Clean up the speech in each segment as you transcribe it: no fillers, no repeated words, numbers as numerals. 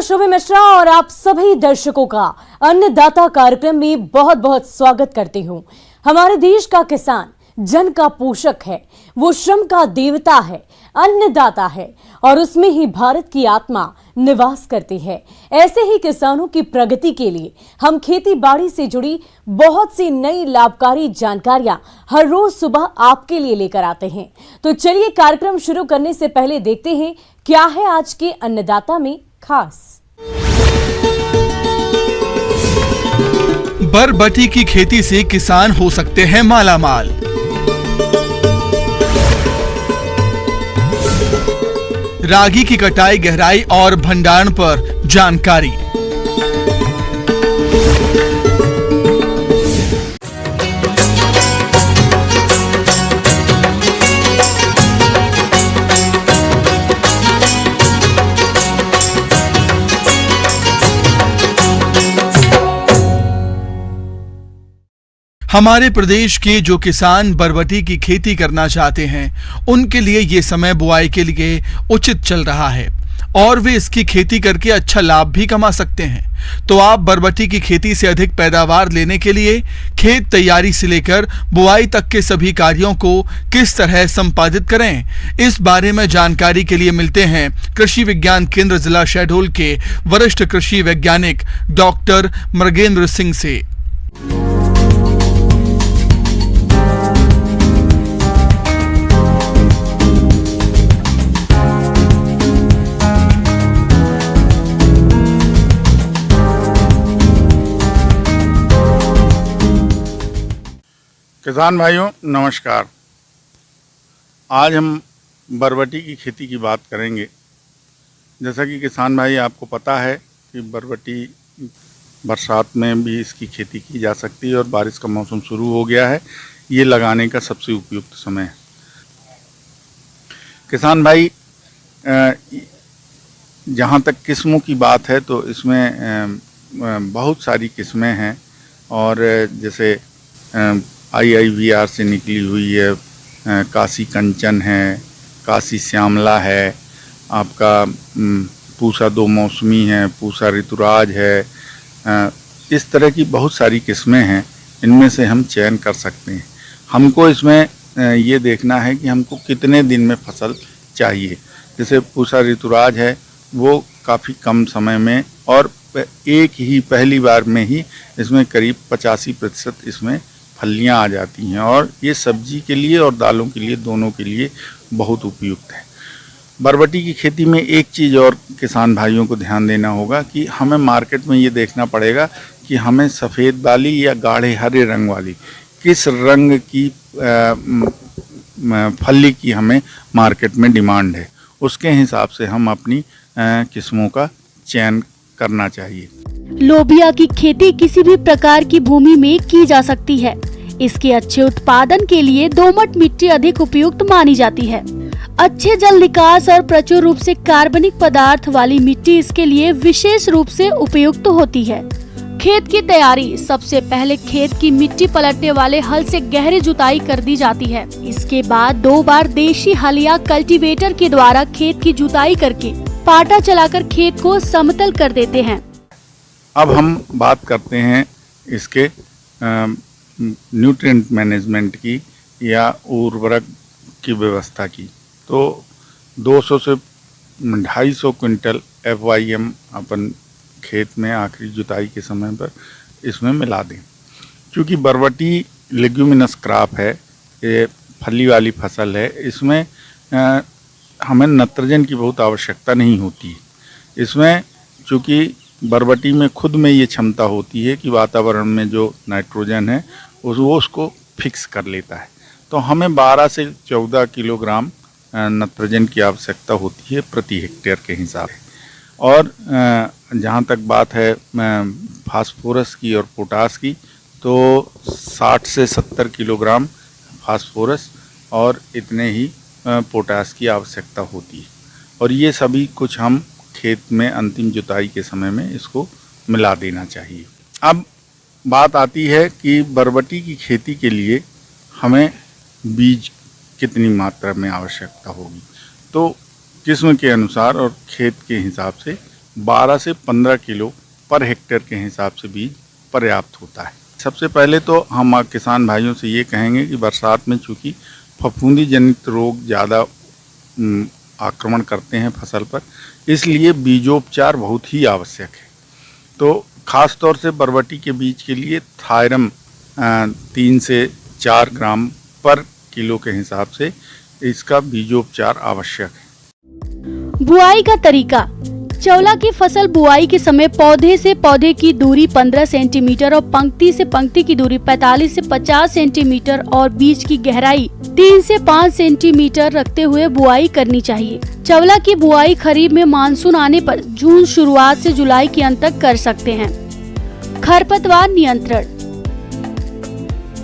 शोभा मिश्रा और आप सभी दर्शकों का अन्नदाता कार्यक्रम में बहुत बहुत स्वागत करती हूं। हमारे देश का किसान जन का पोषक है, वो श्रम का देवता है, अन्नदाता है और उसमें ही भारत की आत्मा निवास करती है। ऐसे ही किसानों की प्रगति के लिए हम खेती बाड़ी से जुड़ी बहुत सी नई लाभकारी जानकारियां हर रोज सुबह आपके लिए लेकर आते हैं। तो चलिए कार्यक्रम शुरू करने से पहले देखते हैं क्या है आज के अन्नदाता में खास। बरबटी की खेती से किसान हो सकते हैं मालामाल। रागी की कटाई, गहराई और भंडारण पर जानकारी। हमारे प्रदेश के जो किसान बरबटी की खेती करना चाहते हैं, उनके लिए ये समय बुआई के लिए उचित चल रहा है और वे इसकी खेती करके अच्छा लाभ भी कमा सकते हैं। तो आप बरबटी की खेती से अधिक पैदावार लेने के लिए खेत तैयारी से लेकर बुआई तक के सभी कार्यों को किस तरह संपादित करें, इस बारे में जानकारी के लिए मिलते हैं कृषि विज्ञान केंद्र जिला शहडोल के वरिष्ठ कृषि वैज्ञानिक डॉक्टर मृगेंद्र सिंह से। किसान भाइयों नमस्कार। आज हम बरबटी की खेती की बात करेंगे। जैसा कि किसान भाई आपको पता है कि बरबटी बरसात में भी इसकी खेती की जा सकती है और बारिश का मौसम शुरू हो गया है, ये लगाने का सबसे उपयुक्त समय है। किसान भाई जहाँ तक किस्मों की बात है तो इसमें बहुत सारी किस्में हैं और जैसे IIVR से निकली हुई है, काशी कंचन है, काशी श्यामला है, आपका पूसा दो मौसमी है, पूसा ऋतुराज है। इस तरह की बहुत सारी किस्में हैं, इनमें से हम चयन कर सकते हैं। हमको इसमें ये देखना है कि हमको कितने दिन में फसल चाहिए। जैसे पूसा ऋतुराज है वो काफ़ी कम समय में और एक ही पहली बार में ही इसमें करीब 85% इसमें फलियां आ जाती हैं और ये सब्जी के लिए और दालों के लिए दोनों के लिए बहुत उपयुक्त है। बरबटी की खेती में एक चीज़ और किसान भाइयों को ध्यान देना होगा कि हमें मार्केट में ये देखना पड़ेगा कि हमें सफ़ेद वाली या गाढ़े हरे रंग वाली किस रंग की फली की हमें मार्केट में डिमांड है, उसके हिसाब से हम अपनी किस्मों का चयन करना चाहिए। लोबिया की खेती किसी भी प्रकार की भूमि में की जा सकती है। इसके अच्छे उत्पादन के लिए दोमट मिट्टी अधिक उपयुक्त मानी जाती है। अच्छे जल निकास और प्रचुर रूप से कार्बनिक पदार्थ वाली मिट्टी इसके लिए विशेष रूप से उपयुक्त होती है। खेत की तैयारी। सबसे पहले खेत की मिट्टी पलटने वाले हल से गहरी जुताई कर दी जाती है। इसके बाद 2 बार देशी हल या कल्टीवेटर के द्वारा खेत की जुताई करके पाटा चलाकर खेत को समतल कर देते हैं। अब हम बात करते हैं इसके न्यूट्रिएंट मैनेजमेंट की या उर्वरक की व्यवस्था की। तो 200 से 250 क्विंटल FYM अपन खेत में आखिरी जुताई के समय पर इसमें मिला दें। क्योंकि बरबटी लेग्यूमिनस क्रॉप है, ये फली वाली फसल है, इसमें हमें नाइट्रोजन की बहुत आवश्यकता नहीं होती। इसमें चूँकि बरबटी में खुद में ये क्षमता होती है कि वातावरण में जो नाइट्रोजन है वो उसको फिक्स कर लेता है। तो हमें 12 से 14 किलोग्राम नाइट्रोजन की आवश्यकता होती है प्रति हेक्टेयर के हिसाब से। और जहाँ तक बात है फास्फोरस की और पोटास की, तो 60 से 70 किलोग्राम फास्फोरस और इतने ही पोटास की आवश्यकता होती है। और ये सभी कुछ हम खेत में अंतिम जुताई के समय में इसको मिला देना चाहिए। अब बात आती है कि बरबटी की खेती के लिए हमें बीज कितनी मात्रा में आवश्यकता होगी। तो किस्म के अनुसार और खेत के हिसाब से 12 से 15 किलो पर हेक्टेयर के हिसाब से बीज पर्याप्त होता है। सबसे पहले तो हम किसान भाइयों से ये कहेंगे कि बरसात में चूँकि फफूंदी जनित रोग ज़्यादा आक्रमण करते हैं फसल पर, इसलिए बीजोपचार बहुत ही आवश्यक है। तो ख़ास तौर से बरबटी के बीज के लिए थायरम 3 से 4 ग्राम पर किलो के हिसाब से इसका बीजोपचार आवश्यक है। बुआई का तरीका। चौला की फसल बुआई के समय पौधे से पौधे की दूरी 15 सेंटीमीटर और पंक्ति से पंक्ति की दूरी 45 से 50 सेंटीमीटर और बीज की गहराई 3 से 5 सेंटीमीटर रखते हुए बुआई करनी चाहिए। चौला की बुआई खरीफ में मानसून आने पर जून शुरुआत से जुलाई के अंत तक कर सकते हैं। खरपतवार नियंत्रण।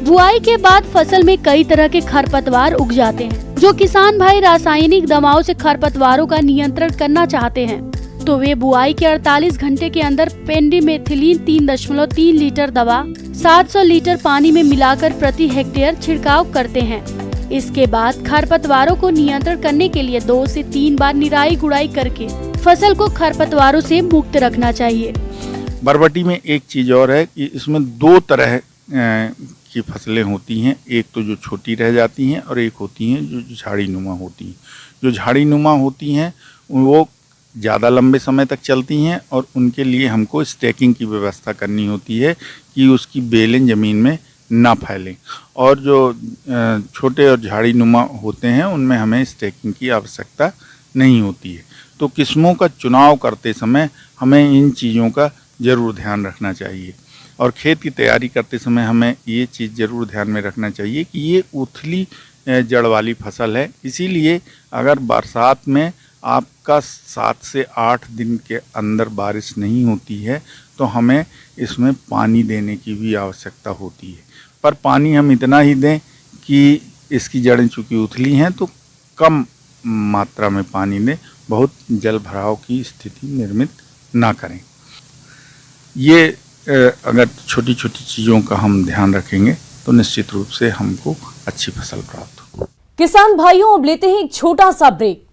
बुआई के बाद फसल में कई तरह के खरपतवार उग जाते हैं। जो किसान भाई रासायनिक दवाओं से खरपतवारों का नियंत्रण करना चाहते हैं तो वे बुआई के 48 घंटे के अंदर पेंडिमेथिलीन 3.3 लीटर दवा 700 लीटर पानी में मिलाकर प्रति हेक्टेयर छिड़काव करते हैं। इसके बाद खरपतवारों को नियंत्रण करने के लिए 2 से 3 बार निराई गुड़ाई करके फसल को खरपतवारों से मुक्त रखना चाहिए। बरबटी में एक चीज़ और है कि इसमें 2 तरह की फसलें होती हैं। एक तो जो छोटी रह जाती हैं और एक होती हैं जो झाड़ी नुमा होती हैं। जो झाड़ी नुमा होती हैं वो ज़्यादा लंबे समय तक चलती हैं और उनके लिए हमको स्टैकिंग की व्यवस्था करनी होती है कि उसकी बेलें ज़मीन में ना फैलें। और जो छोटे और झाड़ी नुमा होते हैं उनमें हमें स्टैकिंग की आवश्यकता नहीं होती है। तो किस्मों का चुनाव करते समय हमें इन चीज़ों का ज़रूर ध्यान रखना चाहिए। और खेत की तैयारी करते समय हमें ये चीज़ ज़रूर ध्यान में रखना चाहिए कि ये उथली जड़ वाली फसल है, इसीलिए अगर बरसात में आपका 7 से 8 दिन के अंदर बारिश नहीं होती है तो हमें इसमें पानी देने की भी आवश्यकता होती है। पर पानी हम इतना ही दें कि इसकी जड़ें चूँकि उथली हैं तो कम मात्रा में पानी दें, बहुत जल भराव की स्थिति निर्मित ना करें। ये अगर छोटी छोटी चीज़ों का हम ध्यान रखेंगे तो निश्चित रूप से हमको अच्छी फसल प्राप्त हो। किसान भाइयों, अब लेते हैं एक छोटा सा ब्रेक।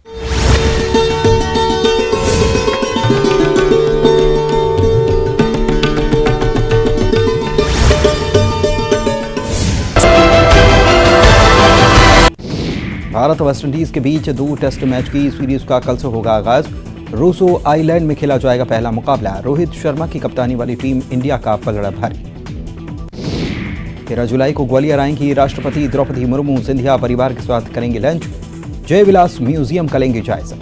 भारत और वेस्टइंडीज के बीच 2 टेस्ट मैच की सीरीज का कल से होगा आगाज। रूसो आइलैंड में खेला जाएगा पहला मुकाबला। रोहित शर्मा की कप्तानी वाली टीम इंडिया का पलड़ा भारी। 13 जुलाई को ग्वालियर आएंगी राष्ट्रपति द्रौपदी मुर्मू। सिंधिया परिवार के साथ करेंगे लंच। जयविलास म्यूजियम का लेंगे जायजा।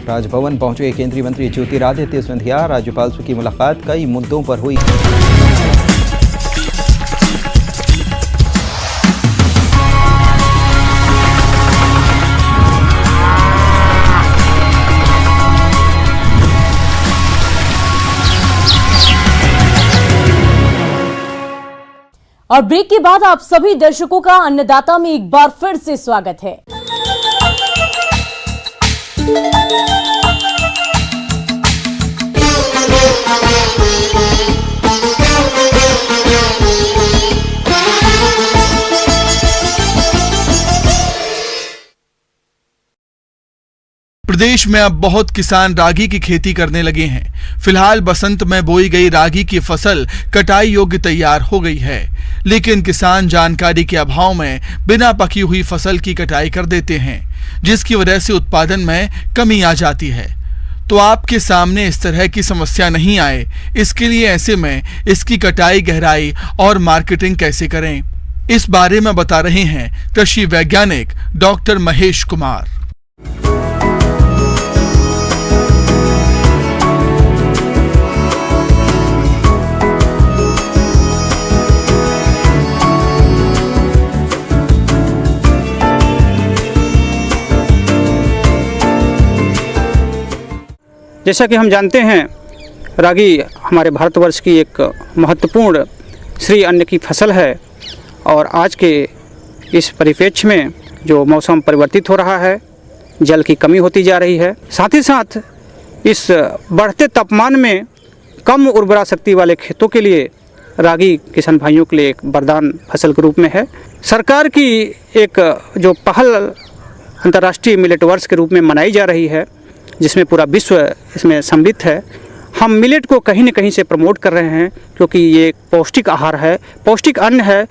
राजभवन पहुंचे केंद्रीय मंत्री ज्योतिरादित्य सिंधिया। राज्यपाल से की मुलाकात, कई मुद्दों पर हुई। और ब्रेक के बाद आप सभी दर्शकों का अन्नदाता में एक बार फिर से स्वागत है। प्रदेश में अब बहुत किसान रागी की खेती करने लगे हैं। फिलहाल बसंत में बोई गई रागी की फसल कटाई योग्य तैयार हो गई है, लेकिन किसान जानकारी के अभाव में बिना पकी हुई फसल की कटाई कर देते हैं, जिसकी वजह से उत्पादन में कमी आ जाती है। तो आपके सामने इस तरह की समस्या नहीं आए, इसके लिए ऐसे में इसकी कटाई, गहराई और मार्केटिंग कैसे करें, इस बारे में बता रहे हैं कृषि वैज्ञानिक डॉक्टर महेश कुमार। जैसा कि हम जानते हैं, रागी हमारे भारतवर्ष की एक महत्वपूर्ण श्री अन्न की फसल है और आज के इस परिप्रेक्ष्य में जो मौसम परिवर्तित हो रहा है, जल की कमी होती जा रही है, साथ ही साथ इस बढ़ते तापमान में कम उर्वरा शक्ति वाले खेतों के लिए रागी किसान भाइयों के लिए एक वरदान फसल के रूप में है। सरकार की एक जो पहल अंतर्राष्ट्रीय मिलेट वर्ष के रूप में मनाई जा रही है, जिसमें पूरा विश्व इसमें सम्मिलित है, हम मिलेट को कहीं न कहीं से प्रमोट कर रहे हैं, क्योंकि ये एक पौष्टिक आहार है, पौष्टिक अन्न है।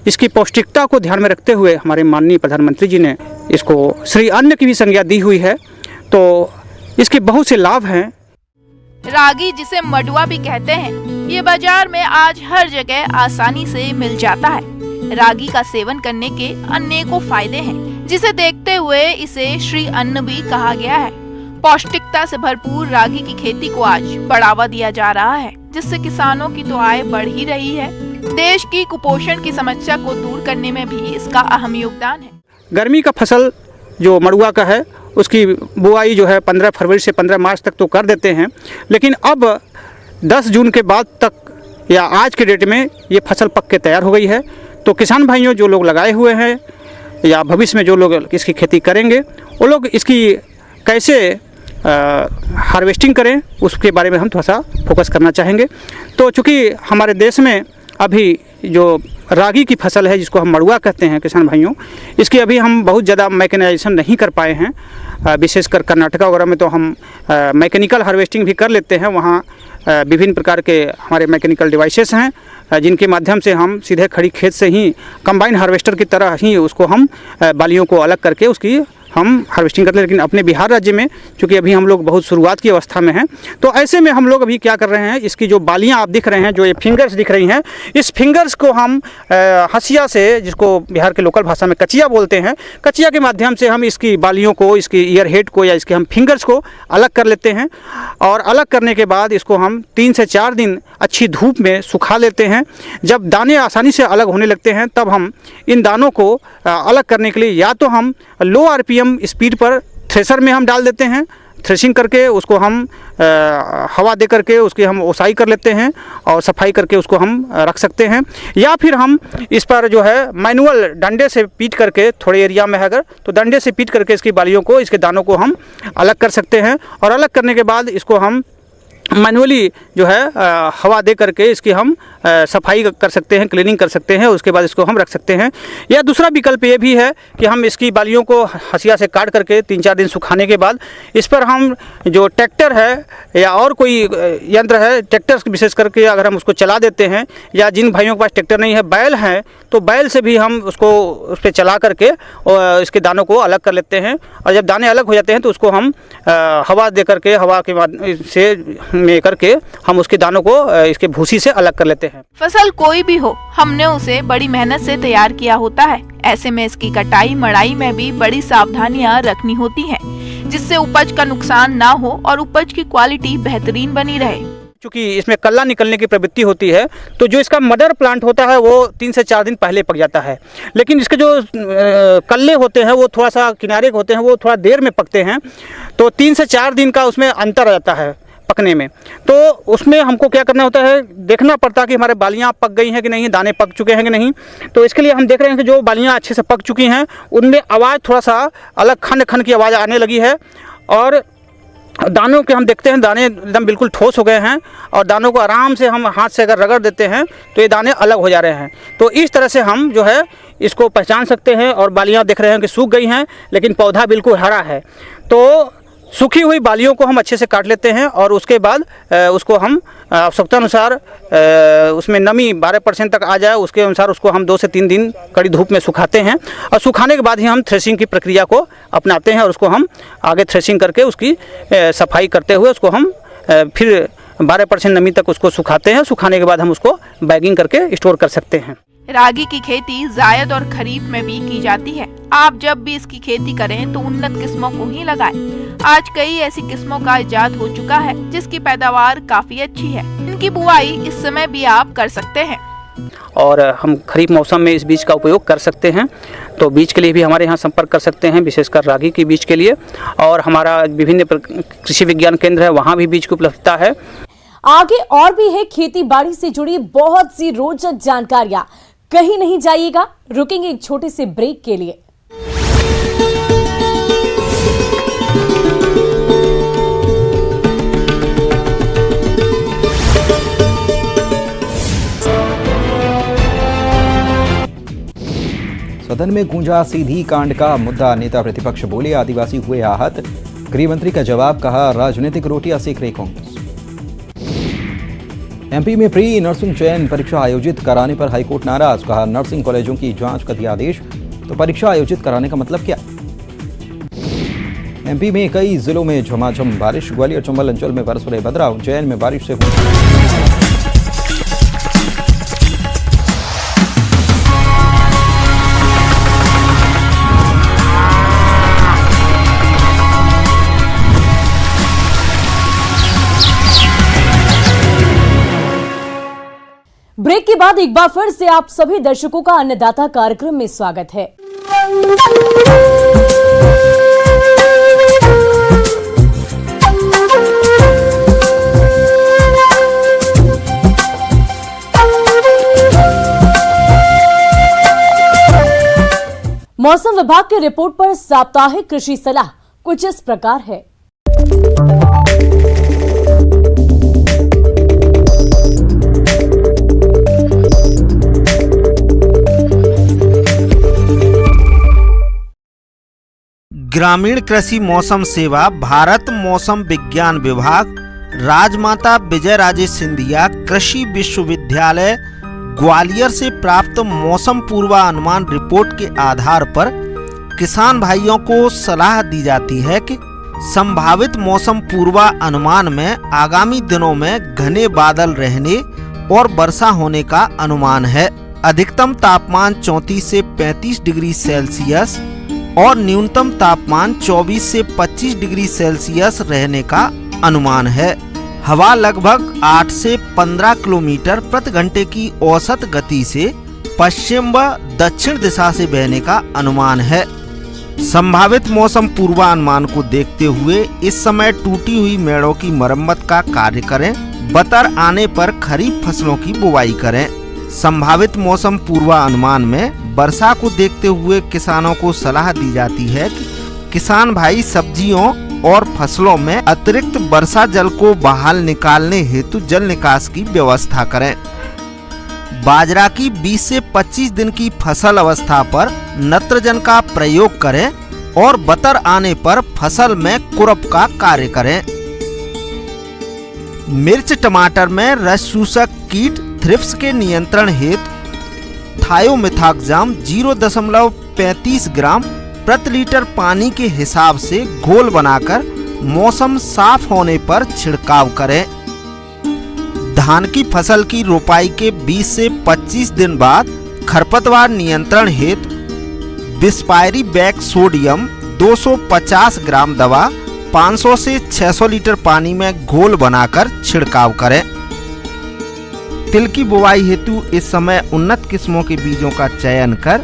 इसकी पौष्टिकता को ध्यान में रखते हुए हमारे माननीय प्रधानमंत्री जी ने इसको श्री अन्न की भी संज्ञा दी हुई है, तो इसके बहुत से लाभ हैं। रागी, जिसे मडुआ भी कहते हैं, ये बाजार में आज हर जगह आसानी से मिल जाता है। रागी का सेवन करने के अनेकों फायदे हैं, जिसे देखते हुए इसे श्री अन्न भी कहा गया है। पौष्टिकता से भरपूर रागी की खेती को आज बढ़ावा दिया जा रहा है, जिससे किसानों की तो आय बढ़ ही रही है। देश की कुपोषण की समस्या को दूर करने में भी इसका अहम योगदान है। गर्मी का फसल जो मड़ुआ का है, उसकी बुआई जो है 15 फरवरी से 15 मार्च तक तो कर देते हैं, लेकिन अब 10 जून के बाद तक या आज के डेट में ये फसल पक के तैयार हो गई है। तो किसान भाइयों जो लोग लगाए हुए हैं या भविष्य में जो लोग इसकी खेती करेंगे, वो लोग इसकी कैसे हार्वेस्टिंग करें, उसके बारे में हम थोड़ा सा फोकस करना चाहेंगे। तो चूँकि हमारे देश में अभी जो रागी की फसल है, जिसको हम मड़ुआ कहते हैं किसान भाइयों, इसकी अभी हम बहुत ज़्यादा मैकेनाइजेशन नहीं कर पाए हैं। विशेषकर कर्नाटका वगैरह में तो हम मैकेनिकल हार्वेस्टिंग भी कर लेते हैं। वहाँ विभिन्न प्रकार के हमारे मैकेनिकल डिवाइसेस हैं, जिनके माध्यम से हम सीधे खड़ी खेत से ही कंबाइन हार्वेस्टर की तरह ही उसको हम बालियों को अलग करके उसकी हम हार्वेस्टिंग करते हैं। लेकिन अपने बिहार राज्य में चूँकि अभी हम लोग बहुत शुरुआत की अवस्था में हैं, तो ऐसे में हम लोग अभी क्या कर रहे हैं, इसकी जो बालियां आप दिख रहे हैं, जो ये फिंगर्स दिख रही हैं, इस फिंगर्स को हम हंसिया से, जिसको बिहार के लोकल भाषा में कचिया बोलते हैं, कचिया के माध्यम से हम इसकी बालियों को, इसकी ईयर हेड को या इसके हम फिंगर्स को अलग कर लेते हैं। और अलग करने के बाद इसको हम 3 से 4 दिन अच्छी धूप में सुखा लेते हैं। जब दाने आसानी से अलग होने लगते हैं, तब हम इन दानों को अलग करने के लिए या तो हम लो RPM स्पीड पर थ्रेशर में हम डाल देते हैं, थ्रेशिंग करके उसको हम हवा दे करके उसकी हम ओसाई कर लेते हैं और सफाई करके उसको हम रख सकते हैं। या फिर हम इस पर जो है मैनुअल डंडे से पीट करके, थोड़े एरिया में है अगर तो डंडे से पीट करके इसकी बालियों को, इसके दानों को हम अलग कर सकते हैं। और अलग करने के बाद इसको हम मैनुअली जो है हवा दे करके इसकी हम सफाई कर सकते हैं, क्लीनिंग कर सकते हैं, उसके बाद इसको हम रख सकते हैं। या दूसरा विकल्प ये भी है कि हम इसकी बालियों को हंसिया से काट करके 3-4 दिन सुखाने के बाद इस पर हम जो ट्रैक्टर है या और कोई यंत्र है, ट्रैक्टर विशेष करके अगर हम उसको चला देते हैं, या जिन भाइयों के पास ट्रैक्टर नहीं है, बैल हैं, तो बैल से भी हम उसको उस पर चला करके और इसके दानों को अलग कर लेते हैं। और जब दाने अलग हो जाते हैं तो उसको हम हवा दे करके, हवा के माध्यम से में करके हम उसके दानों को इसके भूसी से अलग कर लेते हैं। फसल कोई भी हो, हमने उसे बड़ी मेहनत से तैयार किया होता है। ऐसे में इसकी कटाई मड़ाई में भी बड़ी सावधानियां रखनी होती हैं, जिससे उपज का नुकसान ना हो और उपज की क्वालिटी बेहतरीन बनी रहे। क्योंकि इसमें कल्ला निकलने की प्रवृत्ति होती है, तो जो इसका मदर प्लांट होता है वो 3 से 4 दिन पहले पक जाता है। लेकिन इसके जो कल्ले होते हैं वो थोड़ा सा किनारे के होते हैं, वो थोड़ा देर में पकते हैं। तो 3 से 4 दिन का उसमें अंतर आ जाता है पकने में। तो उसमें हमको क्या करना होता है, देखना पड़ता है कि हमारे बालियां पक गई हैं कि नहीं, दाने पक चुके हैं कि नहीं। तो इसके लिए हम देख रहे हैं कि जो बालियां अच्छे से पक चुकी हैं, उनमें आवाज़ थोड़ा सा अलग खन खन की आवाज़ आने लगी है। और दानों के हम देखते हैं, दाने एकदम बिल्कुल ठोस हो गए हैं, और दानों को आराम से हम हाथ से अगर रगड़ देते हैं तो ये दाने अलग हो जा रहे हैं। तो इस तरह से हम जो है इसको पहचान सकते हैं। और बालियाँ देख रहे हैं कि सूख गई हैं, लेकिन पौधा बिल्कुल हरा है। तो सूखी हुई बालियों को हम अच्छे से काट लेते हैं, और उसके बाद उसको हम आवश्यकता अनुसार उसमें नमी 12% तक आ जाए, उसके अनुसार उसको हम 2 से 3 दिन कड़ी धूप में सुखाते हैं। और सुखाने के बाद ही हम थ्रेशिंग की प्रक्रिया को अपनाते हैं, और उसको हम आगे थ्रेशिंग करके उसकी सफाई करते हुए उसको हम फिर 12% नमी तक उसको सुखाते हैं। सुखाने के बाद हम उसको बैगिंग करके स्टोर कर सकते हैं। रागी की खेती जायद और खरीफ में भी की जाती है। आप जब भी इसकी खेती करें तो उन्नत किस्मों को ही लगाएं। आज कई ऐसी किस्मों का इजाद हो चुका है जिसकी पैदावार काफी अच्छी है। इनकी बुआई इस समय भी आप कर सकते हैं, और हम खरीफ मौसम में इस बीज का उपयोग कर सकते हैं। तो बीज के लिए भी हमारे यहाँ संपर्क कर सकते हैं, विशेषकर रागी की बीज के लिए। और हमारा विभिन्न कृषि विज्ञान केंद्र है, वहाँ भी बीज की उपलब्धता है। आगे और भी है खेती बाड़ी से जुड़ी बहुत सी रोचक जानकारियां। कहीं नहीं जाइएगा, रुकेंगे एक छोटे से ब्रेक के लिए। सदन में गूंजा सीधी कांड का मुद्दा। नेता प्रतिपक्ष बोले आदिवासी हुए आहत, गृह मंत्री का जवाब, कहा राजनीतिक रोटियां सेक रही कांग्रेस। एमपी में प्री नर्सिंग चयन परीक्षा आयोजित कराने पर हाईकोर्ट नाराज, कहा नर्सिंग कॉलेजों की जांच का दिया आदेश, तो परीक्षा आयोजित कराने का मतलब क्या। एमपी में कई जिलों में झमाझम बारिश, ग्वालियर चंबल अंचल में बरस रहे बदलाव, उज्जैन में बारिश से ब्रेक के बाद एक बार फिर से आप सभी दर्शकों का अन्नदाता कार्यक्रम में स्वागत है। मौसम विभाग की रिपोर्ट पर साप्ताहिक कृषि सलाह कुछ इस प्रकार है। ग्रामीण कृषि मौसम सेवा, भारत मौसम विज्ञान विभाग, राजमाता विजय राजे सिंधिया कृषि विश्वविद्यालय ग्वालियर से प्राप्त मौसम पूर्वानुमान रिपोर्ट के आधार पर किसान भाइयों को सलाह दी जाती है कि संभावित मौसम पूर्वानुमान में आगामी दिनों में घने बादल रहने और वर्षा होने का अनुमान है। अधिकतम तापमान 34 से 35 डिग्री सेल्सियस और न्यूनतम तापमान 24 से 25 डिग्री सेल्सियस रहने का अनुमान है। हवा लगभग 8 से 15 किलोमीटर प्रति घंटे की औसत गति से पश्चिम व दक्षिण दिशा से बहने का अनुमान है। संभावित मौसम पूर्वानुमान को देखते हुए इस समय टूटी हुई मेड़ों की मरम्मत का कार्य करें। बतर आने पर खरीफ फसलों की बुवाई करें। संभावित मौसम पूर्वानुमान में वर्षा को देखते हुए किसानों को सलाह दी जाती है कि किसान भाई सब्जियों और फसलों में अतिरिक्त वर्षा जल को बाहर निकालने हेतु जल निकास की व्यवस्था करें। बाजरा की 20 से 25 दिन की फसल अवस्था पर नत्रजन का प्रयोग करें और बतर आने पर फसल में कुरप का कार्य करें। मिर्च टमाटर में रस चूसक कीट थ्रिप्स के नियंत्रण हेतु थायोमिथाक्जाम 0.35 ग्राम प्रति लीटर पानी के हिसाब से घोल बनाकर मौसम साफ होने पर छिड़काव करें। धान की फसल की रोपाई के 20 से 25 दिन बाद खरपतवार नियंत्रण हेतु बिस्पायरी बैक सोडियम 250 ग्राम दवा 500 से 600 लीटर पानी में घोल बनाकर छिड़काव करें। तिल की बुवाई हेतु इस समय उन्नत किस्मों के बीजों का चयन कर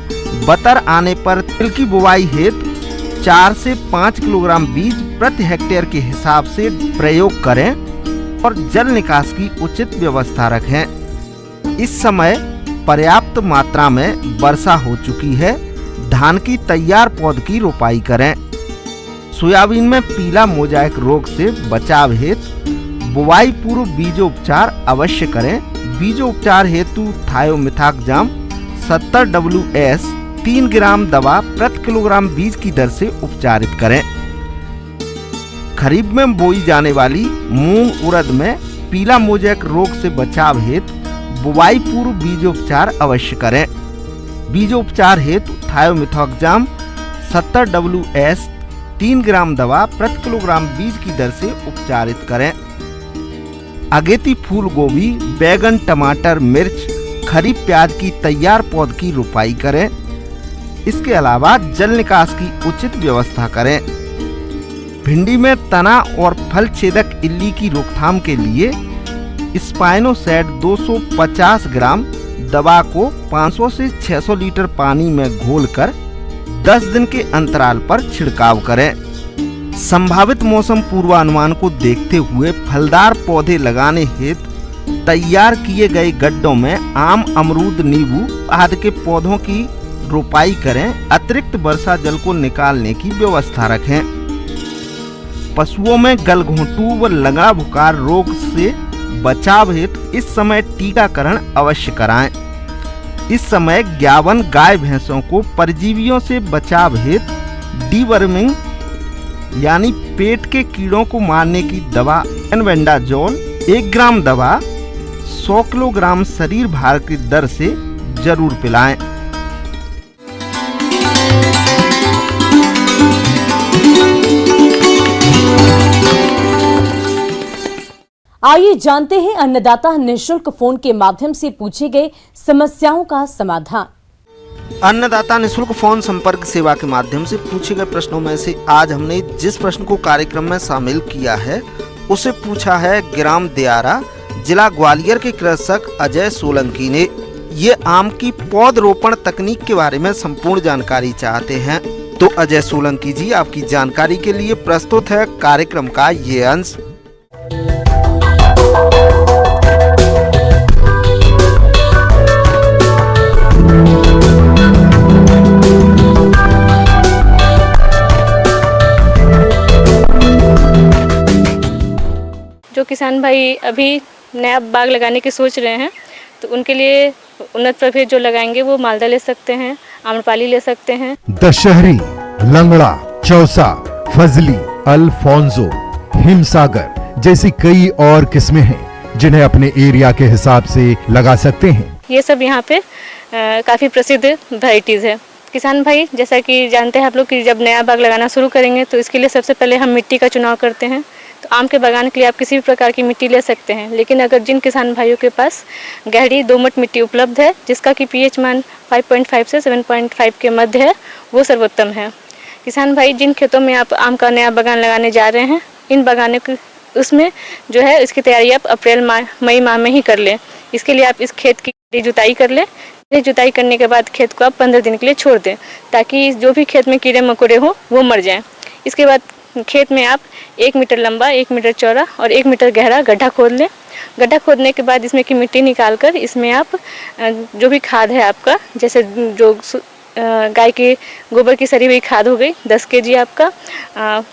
बतर आने पर तिल की बुवाई हेतु 4 से 5 किलोग्राम बीज प्रति हेक्टेयर के हिसाब से प्रयोग करें और जल निकास की उचित व्यवस्था रखें। इस समय पर्याप्त मात्रा में वर्षा हो चुकी है। धान की तैयार पौध की रोपाई करें। सोयाबीन में पीला मोजाइक रोग से बचाव हेतु बुवाई पूर्व बीजोपचार अवश्य करें। बीजोपचार हेतु थायोमिथाक्जाम 70 WS 3 ग्राम दवा प्रति किलोग्राम बीज की दर से उपचारित करें। खरीफ में बोई जाने वाली मूंग उड़द में पीला मोजाइक रोग से बचाव हेतु बुवाई पूर्व बीजोपचार अवश्य करें। बीजोपचार हेतु थायोमिथाक्जाम 70 WS 3 ग्राम दवा प्रति किलोग्राम बीज की दर से उपचारित करें। अगेती फूल गोभी, बैगन, टमाटर, मिर्च, खरीफ प्याज की तैयार पौध की रोपाई करें। इसके अलावा जल निकास की उचित व्यवस्था करें। भिंडी में तना और फल छेदक इल्ली की रोकथाम के लिए स्पाइनोसैड 250 ग्राम दवा को 500 से 600 लीटर पानी में घोलकर 10 दिन के अंतराल पर छिड़काव करें। संभावित मौसम पूर्वानुमान को देखते हुए फलदार पौधे लगाने हेतु तैयार किए गए गड्ढों में आम, अमरूद, नींबू आदि के पौधों की रोपाई करें। अतिरिक्त वर्षा जल को निकालने की व्यवस्था रखें। पशुओं में गलघोंटू व लगड़ा बुखार रोग से बचाव हेतु इस समय टीकाकरण अवश्य कराएं। इस समय 51 गाय भैंसों को परजीवियों से बचाव हेतु डीवर्मिंग यानी पेट के कीड़ों को मारने की दवा एल्बेंडाजोल 1 ग्राम दवा 100 किलोग्राम शरीर भार की दर से जरूर पिलाएं। आइए जानते हैं अन्नदाता निशुल्क फोन के माध्यम से पूछे गए समस्याओं का समाधान। अन्नदाता निशुल्क फोन संपर्क सेवा के माध्यम से पूछे गए प्रश्नों में से आज हमने जिस प्रश्न को कार्यक्रम में शामिल किया है उसे पूछा है ग्राम दियारा, जिला ग्वालियर के कृषक अजय सोलंकी ने। ये आम की पौधरोपण तकनीक के बारे में संपूर्ण जानकारी चाहते हैं। तो अजय सोलंकी जी, आपकी जानकारी के लिए प्रस्तुत है कार्यक्रम का ये अंश। जो किसान भाई अभी नया बाग लगाने की सोच रहे हैं तो उनके लिए उन्नत प्रभेद जो लगाएंगे वो मालदा ले सकते हैं, आम्रपाली ले सकते हैं। दशहरी, लंगड़ा, चौसा, फजली, अल्फोंसो, हिमसागर जैसी कई और किस्में हैं जिन्हें अपने एरिया के हिसाब से लगा सकते हैं। ये सब यहाँ पे काफ़ी प्रसिद्ध वैरायटीज़ है। किसान भाई जैसा कि जानते हैं आप लोग कि जब नया बाग लगाना शुरू करेंगे तो इसके लिए सबसे पहले हम मिट्टी का चुनाव करते हैं। तो आम के बागान के लिए आप किसी भी प्रकार की मिट्टी ले सकते हैं, लेकिन अगर जिन किसान भाइयों के पास गहरी दोमट मिट्टी उपलब्ध है जिसका कि पीएच मान 5.5 से 7.5 के मध्य है, वो सर्वोत्तम है। किसान भाई जिन खेतों में आप आम का नया बागान लगाने जा रहे हैं, इन बागानों की उसमें जो है इसकी तैयारी आप अप्रैल मई माह में ही कर लें। इसके लिए आप इस खेत की जुताई कर लें। जुताई करने के बाद खेत को आप 15 दिन के लिए छोड़ दें ताकि जो भी खेत में कीड़े मकोड़े हो वो मर जाएं। इसके बाद खेत में आप 1 मीटर लंबा, 1 मीटर चौड़ा और 1 मीटर गहरा गड्ढा खोद लें। गड्ढा खोदने के बाद इसमें की मिट्टी निकालकर इसमें आप जो भी खाद है आपका, जैसे जो गाय के गोबर की सड़ी हुई खाद हो गई 10 kg आपका,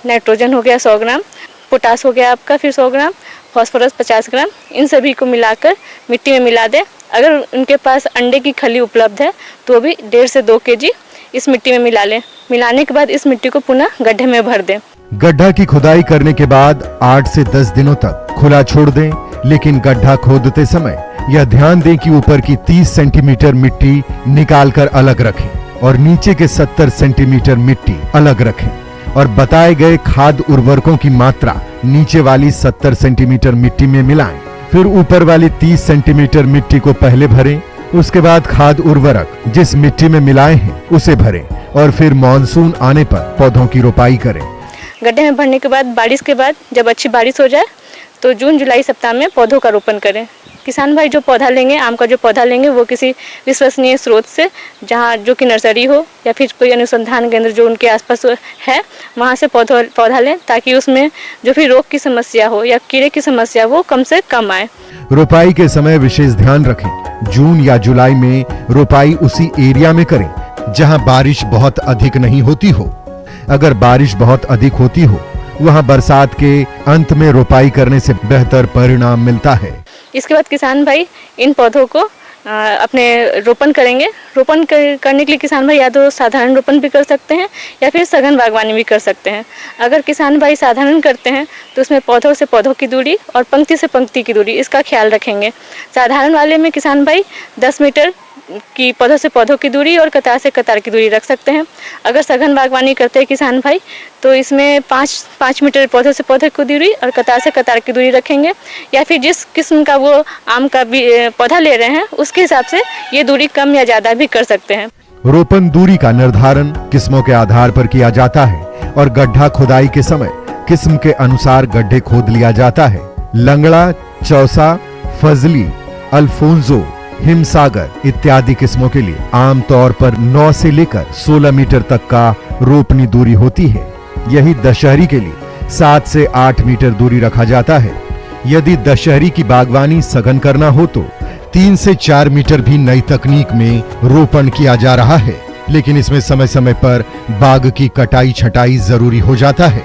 नाइट्रोजन हो गया 100 ग्राम, पोटास हो गया आपका फिर 100 ग्राम, फास्फोरस 50 ग्राम, इन सभी को मिलाकर मिट्टी में मिला दें। अगर उनके पास अंडे की खली उपलब्ध है तो भी 1.5 से 2 kg इस मिट्टी में मिला लें। मिलाने के बाद इस मिट्टी को पुनः गड्ढे में भर दें। गड्ढा की खुदाई करने के बाद 8 से 10 दिनों तक खुला छोड़ दें, लेकिन गड्ढा खोदते समय यह ध्यान दें कि ऊपर की 30 सेंटीमीटर मिट्टी निकालकर अलग रखें और नीचे के 70 सेंटीमीटर मिट्टी अलग रखें और बताए गए खाद उर्वरकों की मात्रा नीचे वाली 70 सेंटीमीटर मिट्टी में मिलाएं। फिर ऊपर वाली 30 सेंटीमीटर मिट्टी को पहले भरें, उसके बाद खाद उर्वरक जिस मिट्टी में मिलाए हैं उसे भरें और फिर मानसून आने पर पौधों की रोपाई करें। गड्ढे में भरने के बाद बारिश के बाद जब अच्छी बारिश हो जाए तो जून जुलाई सप्ताह में पौधों का रोपण करें। किसान भाई जो पौधा लेंगे, आम का जो पौधा लेंगे वो किसी विश्वसनीय स्रोत से, जहाँ जो कि नर्सरी हो या फिर कोई अनुसंधान केंद्र जो उनके आसपास है वहाँ से पौधा लें ताकि उसमें जो भी रोग की समस्या हो या कीड़े की समस्या हो कम से कम आए। रोपाई के समय विशेष ध्यान रखें, जून या जुलाई में रोपाई उसी एरिया में करें जहां बारिश बहुत अधिक नहीं होती हो। अगर बारिश बहुत अधिक होती हो वहां बरसात के अंत में रोपाई करने से बेहतर परिणाम मिलता है। इसके बाद किसान भाई इन पौधों को अपने रोपण करेंगे। रोपण करने के लिए किसान भाई या तो साधारण रोपण भी कर सकते हैं या फिर सघन बागवानी भी कर सकते हैं। अगर किसान भाई साधारण करते हैं तो उसमें पौधों से पौधों की दूरी और पंक्ति से पंक्ति की दूरी इसका ख्याल रखेंगे। साधारण वाले में किसान भाई 10 मीटर की पौधों से पौधों की दूरी और कतार से कतार की दूरी रख सकते हैं। अगर सघन बागवानी करते हैं किसान भाई तो इसमें 5 मीटर पौधों से पौधे की दूरी और कतार से कतार की दूरी रखेंगे, या फिर जिस किस्म का वो आम का पौधा ले रहे हैं उसके हिसाब से ये दूरी कम या ज़्यादा भी कर सकते हैं। रोपण दूरी का निर्धारण किस्मों के आधार पर किया जाता है और गड्ढा खुदाई के समय किस्म के अनुसार गड्ढे खोद लिया जाता है। लंगड़ा, चौसा, फजली, अल्फोंसो, हिमसागर इत्यादि किस्मों के लिए आमतौर पर 9 से लेकर 16 मीटर तक का रोपनी दूरी होती है। यही दशहरी के लिए 7 से 8 मीटर दूरी रखा जाता है। यदि दशहरी की बागवानी सघन करना हो तो 3 से 4 मीटर भी नई तकनीक में रोपण किया जा रहा है, लेकिन इसमें समय समय पर बाग की कटाई छटाई जरूरी हो जाता है।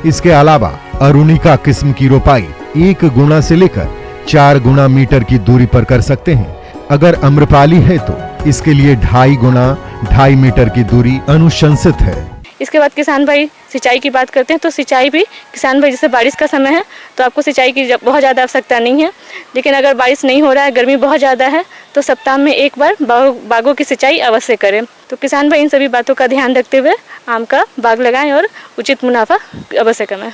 इसके अलावा अरुणिका किस्म की रोपाई 1 गुना से लेकर 4 गुना मीटर की दूरी पर कर सकते हैं। अगर अम्रपाली है तो इसके लिए 2.5 गुना 2.5 मीटर की दूरी अनुशंसित है। इसके बाद किसान भाई सिंचाई की बात करते हैं तो सिंचाई भी किसान भाई, जैसे बारिश का समय है तो आपको सिंचाई की बहुत ज़्यादा आवश्यकता नहीं है, लेकिन अगर बारिश नहीं हो रहा है, गर्मी बहुत ज़्यादा है, तो सप्ताह में एक बार बागों की सिंचाई अवश्य करें। तो किसान भाई इन सभी बातों का ध्यान रखते हुए आम का बाग लगाएं और उचित मुनाफा अवश्य कमाएं।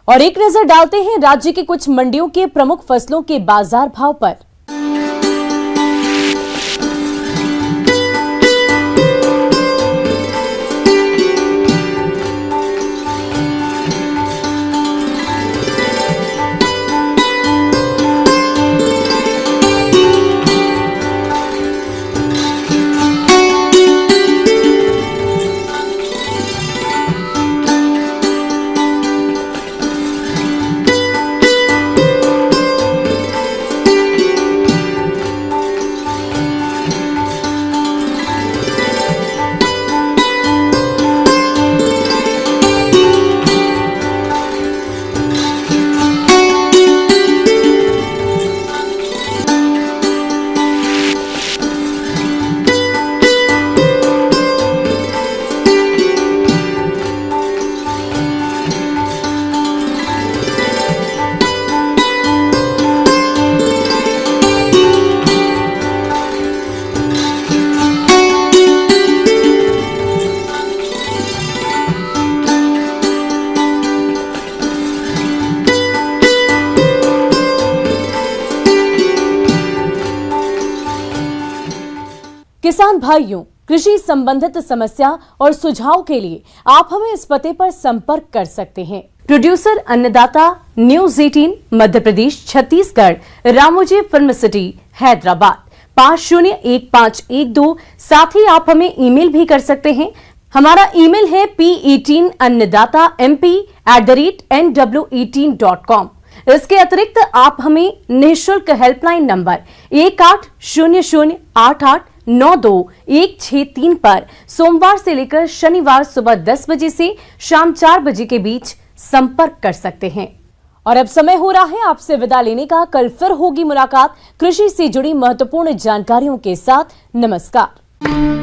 और एक नजर डालते हैं राज्य की कुछ मंडियों के प्रमुख फसलों के बाजार भाव पर। किसान भाइयों, कृषि संबंधित समस्या और सुझाव के लिए आप हमें इस पते पर संपर्क कर सकते हैं। प्रोड्यूसर अन्नदाता, news 18 Madhya Pradesh Chhattisgarh, Ramoji film city Hyderabad 501512। साथ ही आप हमें ईमेल भी कर सकते हैं। हमारा ईमेल है p18annadatamp@nw18.com। इसके अतिरिक्त आप हमें निःशुल्क हेल्पलाइन नंबर 180088926163 पर सोमवार से लेकर शनिवार सुबह 10 बजे से शाम 4 बजे के बीच संपर्क कर सकते हैं। और अब समय हो रहा है आपसे विदा लेने का। कल फिर होगी मुलाकात कृषि से जुड़ी महत्वपूर्ण जानकारियों के साथ। नमस्कार।